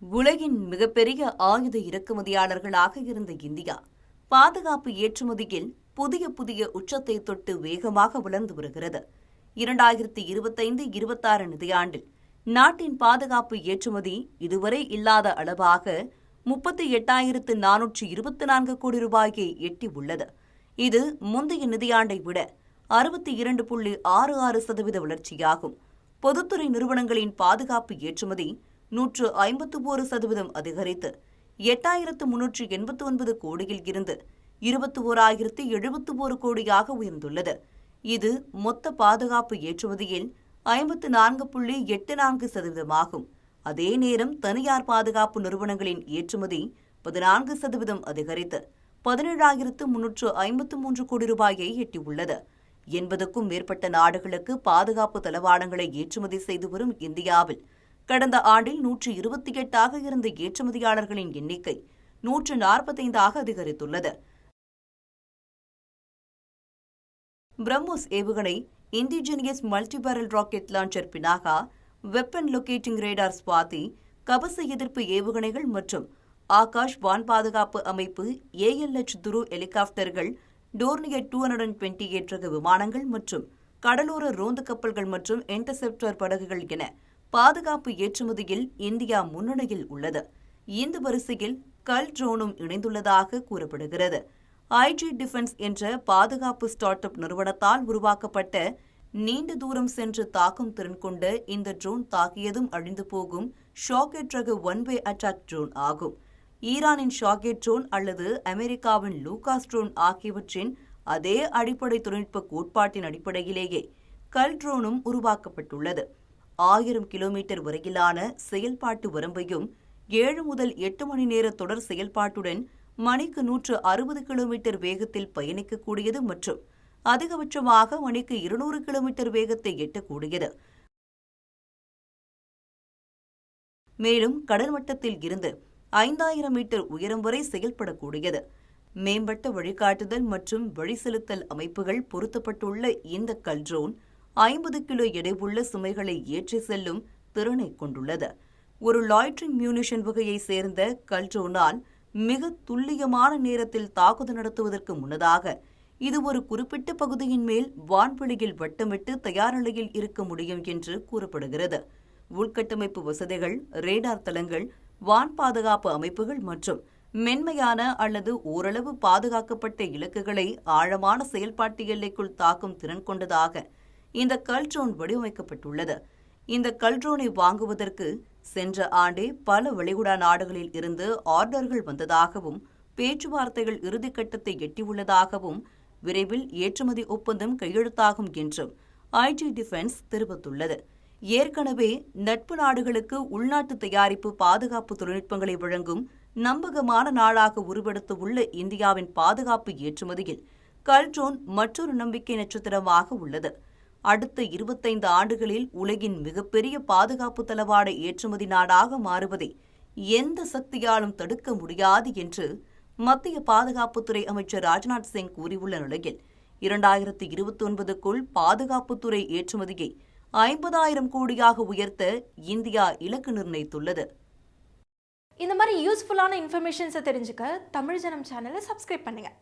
உலகின் மிகப்பெரிய ஆயுத இறக்குமதியாளர்களாக இருந்த இந்தியா பாதுகாப்பு ஏற்றுமதியில் புதிய புதிய உச்சத்தை தொட்டு வேகமாக வளர்ந்து வருகிறது. 2025-26 நிதியாண்டில் நாட்டின் பாதுகாப்பு ஏற்றுமதி இதுவரை இல்லாத அளவாக 38,424 கோடி ரூபாயை எட்டியுள்ளது. இது முந்தைய நிதியாண்டை விட 62.66% வளர்ச்சியாகும். பொதுத்துறை நிறுவனங்களின் பாதுகாப்பு ஏற்றுமதி 151% அதிகரித்து 8,389 கோடியில் இருந்து 21,071 கோடியாக உயர்ந்துள்ளது. இது மொத்த பாதுகாப்பு ஏற்றுமதியில் 54.84% ஆகும். அதே நேரம் தனியார் பாதுகாப்பு நிறுவனங்களின் ஏற்றுமதி 14% அதிகரித்து 17,353 கோடி ரூபாயை எட்டியுள்ளது. 80க்கும் மேற்பட்ட நாடுகளுக்கு பாதுகாப்பு தளவாடங்களை ஏற்றுமதி செய்து வரும் இந்தியாவில் கடந்த ஆண்டில் 128 இருந்த ஏற்றுமதியாளர்களின் எண்ணிக்கை 145 அதிகரித்துள்ளது. பிரம்மோஸ் ஏவுகணை, indigenous multibarrel rocket launcher Pinaka, weapon locating radar Swathi, கவச எதிர்ப்பு ஏவுகணைகள் மற்றும் ஆகாஷ் வான் பாதுகாப்பு அமைப்பு, ALH துரு ஹெலிகாப்டர்கள், டோர்னியர் 228 ரக விமானங்கள் மற்றும் கடலோர ரோந்து கப்பல்கள் மற்றும் இன்டர்செப்டர் படகுகள் என பாதுகாப்பு ஏற்றுமதியில் இந்தியா முன்னணியில் உள்ளது. இந்த வரிசையில் கல் ட்ரோனும் இணைந்துள்ளதாக கூறப்படுகிறது. IG டிஃபென்ஸ் என்ற பாதுகாப்பு ஸ்டார்ட் அப் நிறுவனத்தால் உருவாக்கப்பட்ட நீண்ட தூரம் சென்று தாக்கும் திறன் கொண்ட இந்த ட்ரோன் தாக்கியதும் அழிந்து போகும் ஷாக்கெட் ரக ஒன்-வே அட்டாக் ட்ரோன் ஆகும். ஈரானின் ஷாக்கெட் ட்ரோன் அல்லது அமெரிக்காவின் லூகாஸ் ட்ரோன் ஆகியவற்றின் அதே அடிப்படை தொழில்நுட்ப கோட்பாட்டின் அடிப்படையிலேயே கல் ட்ரோனும் உருவாக்கப்பட்டுள்ளது. 1000 கிலோமீட்டர் வரையிலான செயல்பாட்டு வரம்பையும் 7 முதல் 8 மணி நேர தொடர் செயல்பாட்டுடன் மணிக்கு 160 கிலோமீட்டர் வேகத்தில் பயணிக்கக்கூடியது மற்றும் அதிகபட்சமாக மணிக்கு 200 கிலோமீட்டர் வேகத்தை எட்டக்கூடியது. மேலும் கடல் மட்டத்தில் இருந்து 5000 மீட்டர் உயரம் வரை செயல்படக்கூடியது. மேம்பட்ட வழிகாட்டுதல் மற்றும் வழிசெலுத்தல் அமைப்புகள் பொருத்தப்பட்டுள்ள இந்த கல் ட்ரோன் 50 கிலோ எடையுள்ள சுமைகளை ஏற்றி செல்லும் திறனை கொண்டுள்ளது. ஒரு லாய்டரிங் மியூனிஷன் வகையை சேர்ந்த கல் ட்ரோனால் மிக துல்லியமான நேரத்தில் தாக்குதல் நடத்துவதற்கு முன்னதாக இது ஒரு குறிப்பிட்ட பகுதியின் மேல் வான்வெளியில் வட்டமிட்டு தயார் நிலையில் இருக்க முடியும் என்று கூறப்படுகிறது. உள்கட்டமைப்பு வசதிகள், ரேடார் தளங்கள், வான் பாதுகாப்பு அமைப்புகள் மற்றும் மென்மையான அல்லது ஓரளவு பாதுகாக்கப்பட்ட இலக்குகளை ஆழமான செயல்பாட்டு எல்லைக்குள் தாக்கும் திறன் கொண்டதாக இந்த கல் ட்ரோன் வடிவமைக்கப்பட்டுள்ளது. இந்த கல் ட்ரோனை வாங்குவதற்கு சென்ற ஆண்டே பல வளைகுடா நாடுகளில் இருந்து ஆர்டர்கள் வந்ததாகவும் பேச்சுவார்த்தைகள் இறுதிக்கட்டத்தை எட்டியுள்ளதாகவும் விரைவில் ஏற்றுமதி ஒப்பந்தம் கையெழுத்தாகும் என்றும் IG டிஃபென்ஸ் தெரிவித்துள்ளது. ஏற்கனவே நட்பு நாடுகளுக்கு உள்நாட்டு தயாரிப்பு பாதுகாப்பு தொழில்நுட்பங்களை வழங்கும் நம்பகமான நாடாக உருவெடுத்துள்ள இந்தியாவின் பாதுகாப்பு ஏற்றுமதியில் கல் ட்ரோன் மற்றொரு நம்பிக்கை நட்சத்திரமாக உள்ளது. அடுத்த 25 ஆண்டுகளில் உலகின் மிகப்பெரிய பாதுகாப்பு தளவாட ஏற்றுமதி நாடாக மாறுவதை எந்த சக்தியாலும் தடுக்க முடியாது என்று மத்திய பாதுகாப்புத்துறை அமைச்சர் ராஜ்நாத் சிங் கூறியுள்ள நிலையில் 2029க்குள் பாதுகாப்புத்துறை ஏற்றுமதியை 50,000 கோடியாக உயர்த்த இந்தியா இலக்கு நிர்ணயித்துள்ளது. இந்த மாதிரி யூஸ்ஃபுல்லான இன்ஃபர்மேஷன்ஸை தெரிஞ்சுக்க தமிழ் ஜனம் சேனலை சப்ஸ்கிரைப் பண்ணுங்க.